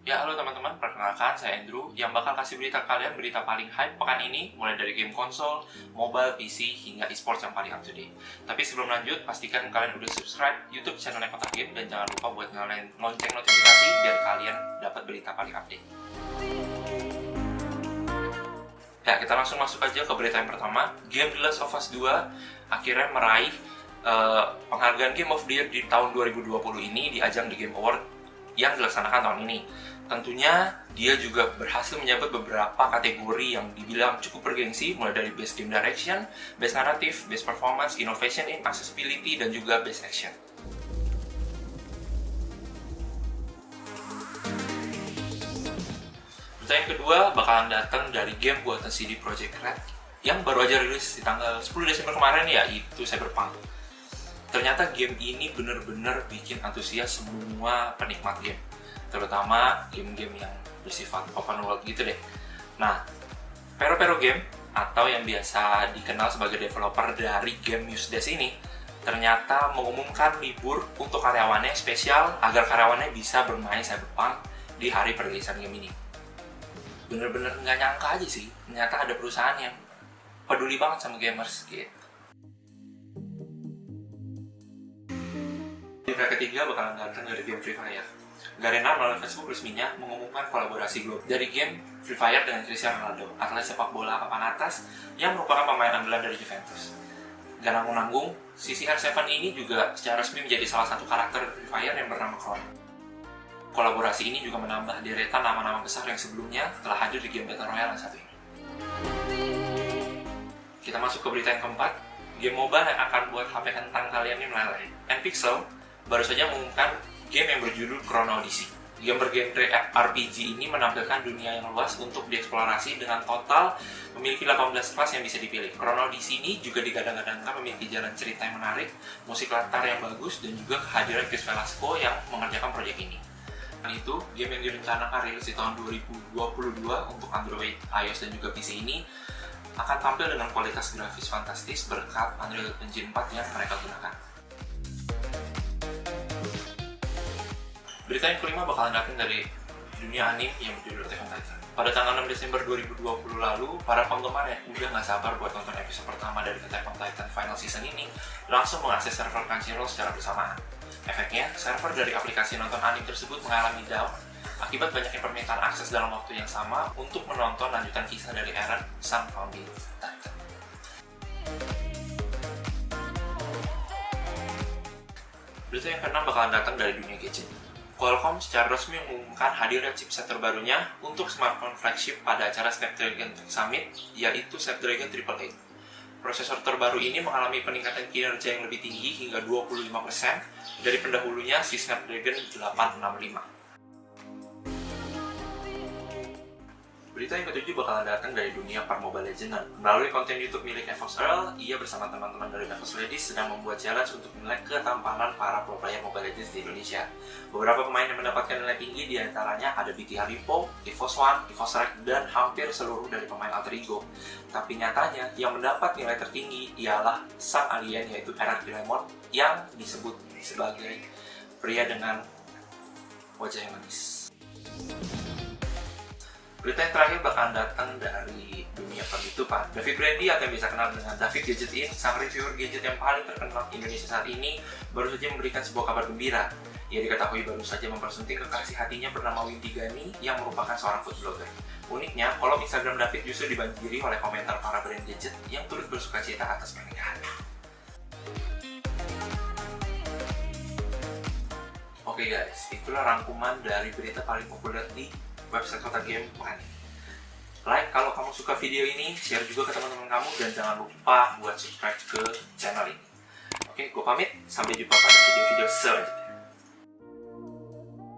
Ya, halo teman-teman, perkenalkan saya Andrew yang bakal kasih berita kalian berita paling hype pekan ini, mulai dari game konsol, mobile, PC, hingga e-sports yang paling up to date. Tapi sebelum lanjut, pastikan kalian udah subscribe YouTube channelnya Kotak Game dan jangan lupa buat nyalain lonceng notifikasi biar kalian dapat berita paling update. Ya, kita langsung masuk aja ke berita yang pertama. Game The Last of Us 2 akhirnya meraih penghargaan Game of the Year di tahun 2020 ini di ajang The Game Award yang dilaksanakan tahun ini. Tentunya dia juga berhasil menyabet beberapa kategori yang dibilang cukup bergengsi, mulai dari Best Game Direction, Best Narrative, Best Performance, Innovation in Accessibility, dan juga Best Action. Berita yang kedua bakalan datang dari game buatan CD Projekt Red yang baru aja rilis di tanggal 10 Desember kemarin, yaitu Cyberpunk. Ternyata game ini bener-bener bikin antusias semua penikmat game, terutama game-game yang bersifat open world gitu deh. Nah, Pero Game atau yang biasa dikenal sebagai developer dari game Newsdesk ini ternyata mengumumkan libur untuk karyawannya spesial agar karyawannya bisa bermain Cyberpunk di hari perilisan game ini. Bener-bener nggak nyangka aja sih, ternyata ada perusahaan yang peduli banget sama gamers gitu. Berita ketiga bakalan datang dari game Free Fire. Garena melalui Facebook resminya mengumumkan kolaborasi global dari game Free Fire dengan Cristiano Ronaldo, atlet sepak bola papan atas yang merupakan pemain andalan dari Juventus. Gak nanggung-nanggung, CR7 ini juga secara resmi menjadi salah satu karakter Free Fire yang bernama Chron. Kolaborasi ini juga menambah deretan nama-nama besar yang sebelumnya telah hadir di game Battle Royale yang satu ini. Kita masuk ke berita yang keempat. Game MOBA yang akan buat HP kentang kalian ini meleleh. Npixel baru saja mengumumkan game yang berjudul Chrono Odyssey. Game bergenre RPG ini menampilkan dunia yang luas untuk dieksplorasi dengan total memiliki 18 kelas yang bisa dipilih. Chrono Odyssey ini juga digadang-gadangkan memiliki jalan cerita yang menarik, musik latar yang bagus, dan juga kehadiran Chris Velasco yang mengerjakan proyek ini. Dan itu, game yang direncanakan rilis di tahun 2022 untuk Android, iOS, dan juga PC ini akan tampil dengan kualitas grafis fantastis berkat Unreal Engine 4 yang mereka gunakan. Berita yang kelima bakalan datang dari dunia anime yang berjudul Attack on Titan. Pada tanggal 6 Desember 2020 lalu, para penggemar yang udah gak sabar buat nonton episode pertama dari Attack on Titan Final Season ini langsung mengakses server Crunchyroll secara bersamaan. Efeknya, server dari aplikasi nonton anime tersebut mengalami down akibat banyaknya permintaan akses dalam waktu yang sama untuk menonton lanjutan kisah dari Eren, sang founding Titan. Berita yang keenam bakalan datang dari dunia gadget. Qualcomm secara resmi mengumumkan hadirnya chipset terbarunya untuk smartphone flagship pada acara Snapdragon Tech Summit, yaitu Snapdragon 888. Prosesor terbaru ini mengalami peningkatan kinerja yang lebih tinggi hingga 25% dari pendahulunya si Snapdragon 865. Berita yang ketujuh bakalan datang dari dunia par Mobile Legends. Melalui konten YouTube milik Evox Earl, ia bersama teman-teman dari Evox Ladies sedang membuat challenge untuk menilai ketampanan para pro player Mobile Legends di Indonesia. Beberapa pemain yang mendapatkan nilai tinggi diantaranya ada BT Haripo, EVOS One, EVOS Rek, dan hampir seluruh dari pemain Alter Ego. Tapi nyatanya, yang mendapat nilai tertinggi ialah sang alien yaitu Erard Lemon yang disebut sebagai pria dengan wajah yang manis. Berita yang terakhir bakalan datang dari dunia per-YouTubean. David Brandy atau yang biasa kenal dengan David Gadget In, sang reviewer gadget yang paling terkenal Indonesia saat ini, baru saja memberikan sebuah kabar gembira. Ia diketahui baru saja mempersunting kekasih hatinya bernama Windy Gani yang merupakan seorang food blogger. Uniknya, kolom Instagram David justru dibanjiri oleh komentar para brand gadget yang turut bersukacita atas pernikahan. Oke guys, itulah rangkuman dari berita paling populer di website Kotak Game pekan ini. Like kalau kamu suka video ini, share juga ke teman-teman kamu, dan jangan lupa buat subscribe ke channel ini. Oke, gue pamit, sampai jumpa pada video-video selanjutnya.